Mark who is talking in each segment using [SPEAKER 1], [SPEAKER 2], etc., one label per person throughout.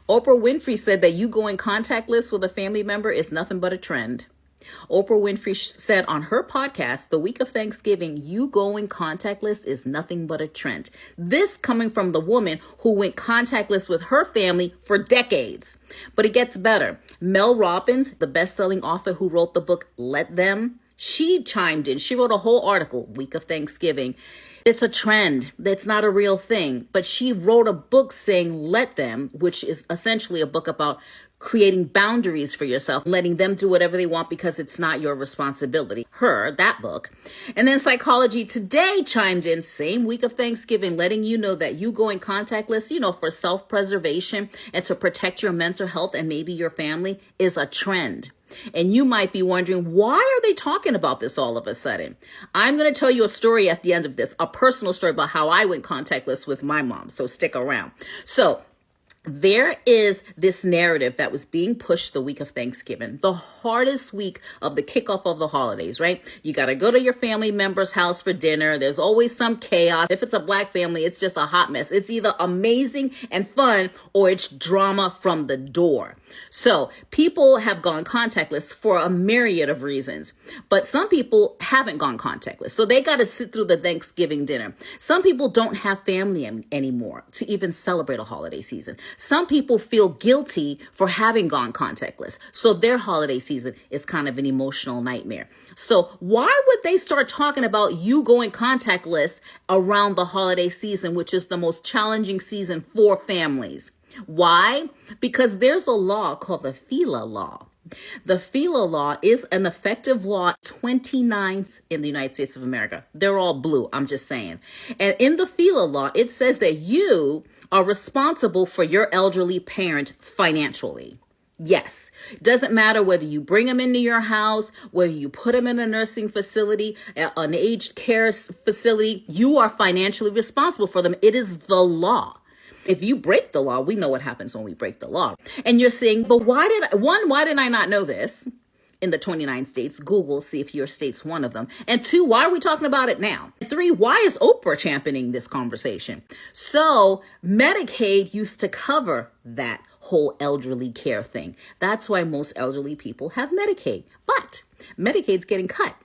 [SPEAKER 1] Oprah Winfrey said that you going contactless with a family member is nothing but a trend. Oprah Winfrey said on her podcast, the week of Thanksgiving, you going contactless is nothing but a trend. This coming from the woman who went contactless with her family for decades. But it gets better. Mel Robbin, the best-selling author who wrote the book Let Them, she chimed in. She wrote a whole article, week of Thanksgiving. It's a trend. That's not a real thing. But she wrote a book saying Let Them, which is essentially a book about creating boundaries for yourself, letting them do whatever they want because it's not your responsibility. That book. And then Psychology Today chimed in, same week of Thanksgiving, letting you know that you going contactless, for self-preservation and to protect your mental health and maybe your family is a trend. And you might be wondering, why are they talking about this all of a sudden? I'm going to tell you a story at the end of this, a personal story about how I went contactless with my mom. So stick around. So there is this narrative that was being pushed the week of Thanksgiving, the hardest week of the kickoff of the holidays, right? You got to go to your family member's house for dinner. There's always some chaos. If it's a Black family, it's just a hot mess. It's either amazing and fun or it's drama from the door. So people have gone contactless for a myriad of reasons, but some people haven't gone contactless. So they got to sit through the Thanksgiving dinner. Some people don't have family anymore to even celebrate a holiday season. Some people feel guilty for having gone contactless. So their holiday season is kind of an emotional nightmare. So why would they start talking about you going contactless around the holiday season, which is the most challenging season for families? Why? Because there's a law called the filial law. The filial law is an effective law, 29 in the United States of America. They're all blue, I'm just saying. And in the filial law, it says that you are responsible for your elderly parent financially. Yes. Doesn't matter whether you bring them into your house, whether you put them in a nursing facility, an aged care facility, you are financially responsible for them. It is the law. If you break the law, we know what happens when we break the law. And you're saying, but why did I not know this in the 29 states? Google, see if your state's one of them. And 2, why are we talking about it now? And 3, why is Oprah championing this conversation? So Medicaid used to cover that whole elderly care thing. That's why most elderly people have Medicaid. But Medicaid's getting cut.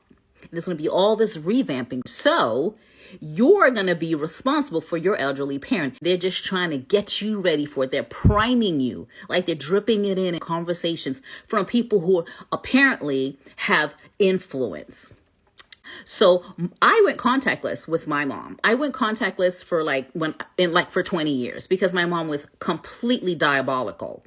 [SPEAKER 1] There's going to be all this revamping. So you're going to be responsible for your elderly parent. They're just trying to get you ready for it. They're priming you, like they're dripping it in conversations from people who apparently have influence. So I went contactless with my mom. I went contactless for 20 years because my mom was completely diabolical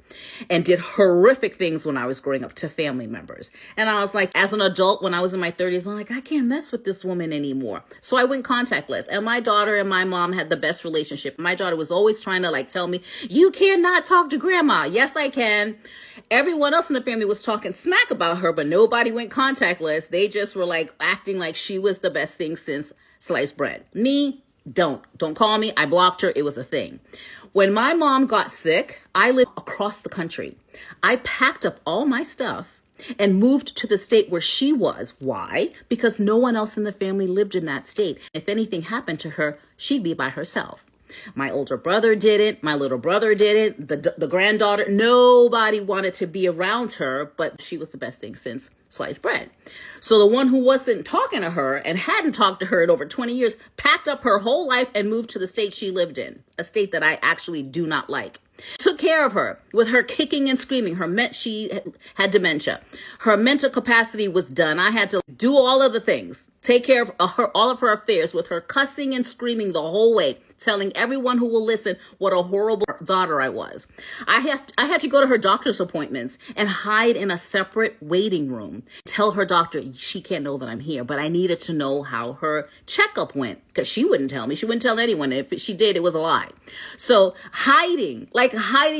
[SPEAKER 1] and did horrific things when I was growing up to family members. And I was like, as an adult, when I was in my 30s, I'm like, I can't mess with this woman anymore. So I went contactless, and my daughter and my mom had the best relationship. My daughter was always trying to tell me, you cannot talk to grandma. Yes, I can. Everyone else in the family was talking smack about her, but nobody went contactless. They just were acting like she was the best thing since sliced bread. Me, don't call me. I blocked her. It was a thing. When my mom got sick, I lived across the country. I packed up all my stuff and moved to the state where she was. Why? Because no one else in the family lived in that state. If anything happened to her, she'd be by herself. My older brother didn't. My little brother didn't. The granddaughter, nobody wanted to be around her, but she was the best thing since sliced bread. So the one who wasn't talking to her and hadn't talked to her in over 20 years packed up her whole life and moved to the state she lived in, a state that I actually do not like. Took care of her with her kicking and screaming. She had dementia. Her mental capacity was done. I had to do all of the things, take care of all of her affairs with her cussing and screaming the whole way, telling everyone who will listen what a horrible daughter I was. I had to go to her doctor's appointments and hide in a separate waiting room. Tell her doctor she can't know that I'm here, but I needed to know how her checkup went because she wouldn't tell me. She wouldn't tell anyone. If she did, it was a lie. So hiding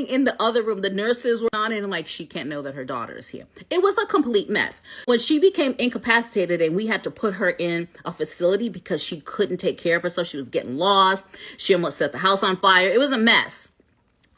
[SPEAKER 1] in the other room. The nurses were on it and she can't know that her daughter is here. It was a complete mess. When she became incapacitated and we had to put her in a facility because she couldn't take care of herself, she was getting lost. She almost set the house on fire. It was a mess.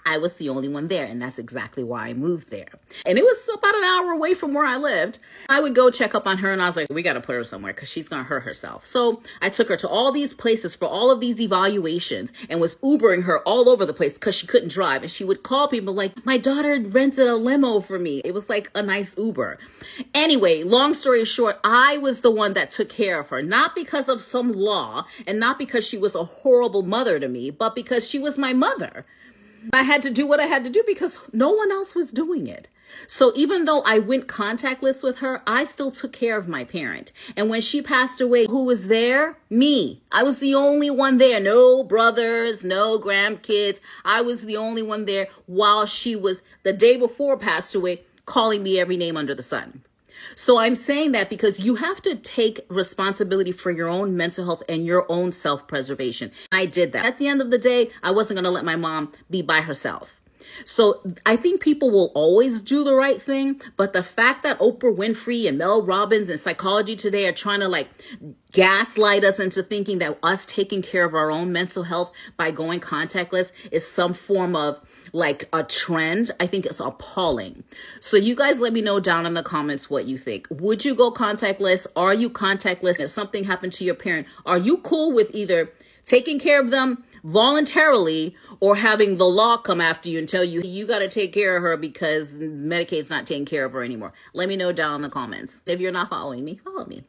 [SPEAKER 1] I was the only one there, and that's exactly why I moved there. And it was about an hour away from where I lived. I would go check up on her, and I was like, we got to put her somewhere because she's going to hurt herself. So I took her to all these places for all of these evaluations and was Ubering her all over the place because she couldn't drive. And she would call people like, my daughter rented a limo for me. It was like a nice Uber. Anyway, long story short, I was the one that took care of her, not because of some law and not because she was a horrible mother to me, but because she was my mother. I had to do what I had to do because no one else was doing it. So even though I went contactless with her, I still took care of my parent. And when she passed away, who was there? Me. I was the only one there. No brothers, no grandkids. I was the only one there while she was, the day before passed away, calling me every name under the sun. So I'm saying that because you have to take responsibility for your own mental health and your own self-preservation. I did that. At the end of the day, I wasn't going to let my mom be by herself. So I think people will always do the right thing. But the fact that Oprah Winfrey and Mel Robbins and Psychology Today are trying to like gaslight us into thinking that us taking care of our own mental health by going contactless is some form of like a trend, I think it's appalling. So you guys let me know down in the comments what you think. Would you go contactless? Are you contactless? If something happened to your parent, are you cool with either taking care of them voluntarily or having the law come after you and tell you, you got to take care of her because Medicaid's not taking care of her anymore? Let me know down in the comments. If you're not following me, follow me.